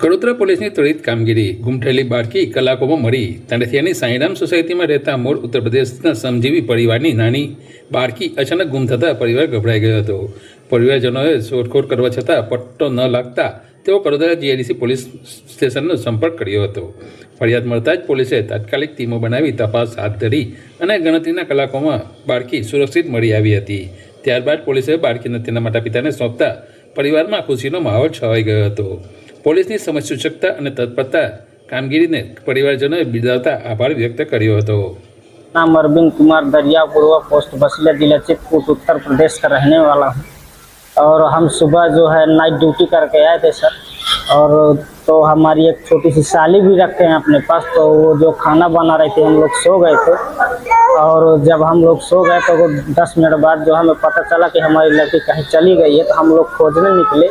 કડોદરા પોલીસની ત્વરિત કામગીરી. ગુમ થયેલી બાળકી કલાકોમાં મળી. તાંડેથિયાની સાંઈરામ સોસાયટીમાં રહેતા મૂળ ઉત્તર પ્રદેશના શ્રમજીવી પરિવારની નાની બાળકી અચાનક ગુમ થતાં પરિવાર ગભરાઈ ગયો હતો. પરિવારજનોએ શોધખોળ કરવા છતાં પટ્ટો ન લાગતા તેઓ કડોદરા જીઆઈડીસી પોલીસ સ્ટેશનનો સંપર્ક કર્યો હતો. ફરિયાદ મળતા જ પોલીસે તાત્કાલિક ટીમો બનાવી તપાસ હાથ ધરી અને ગણતરીના કલાકોમાં બાળકી સુરક્ષિત મળી આવી હતી. ત્યારબાદ પોલીસે બાળકીને તેના માતા પિતાને સોંપતા પરિવારમાં ખુશીનો માહોલ છવાઈ ગયો હતો. પોલીસની સમયસૂચકતા અને તત્પરતા કામગીરીને પરિવારજનોએ બિરદાવતા આભાર વ્યક્ત કર્યો હતો. नाम अरविंद कुमार दरियापुरवा पोस्ट बसिया जिला चित्रकूट उत्तर प्रदेश का रहने वाला हूँ और हम सुबह जो है नाइट ड्यूटी करके आए थे सर। और तो हमारी एक छोटी सी साली भी रखे हैं अपने पास, तो वो जो खाना बना रही थी हम लोग सो गए थे। और जब हम लोग सो गए तो 10 मिनट बाद जो हमें पता चला कि हमारी लड़की कहीं चली गई है, तो हम लोग खोजने निकले।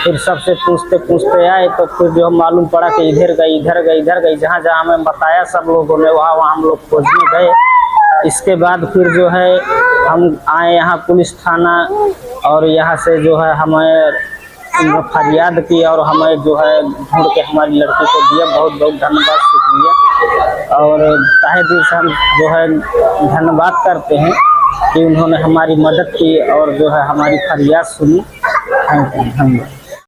फिर सबसे पूछते पूछते आए तो फिर जो मालूम पड़ा कि इधर गई इधर गई इधर गई, जहाँ जहाँ हमें बताया सब लोगों ने वहाँ वहाँ हम लोग खोजने गए। इसके बाद फिर जो है हम आए यहाँ पुलिस थाना और यहाँ से जो है हमें फरियाद की और हमें जो है ढूंढ के हमारी लड़की को दिया। बहुत बहुत धन्यवाद, शुक्रिया। और तहे दिल से हम जो है धन्यवाद करते हैं कि उन्होंने हमारी मदद की और जो है हमारी फरियाद सुनी। Thank you.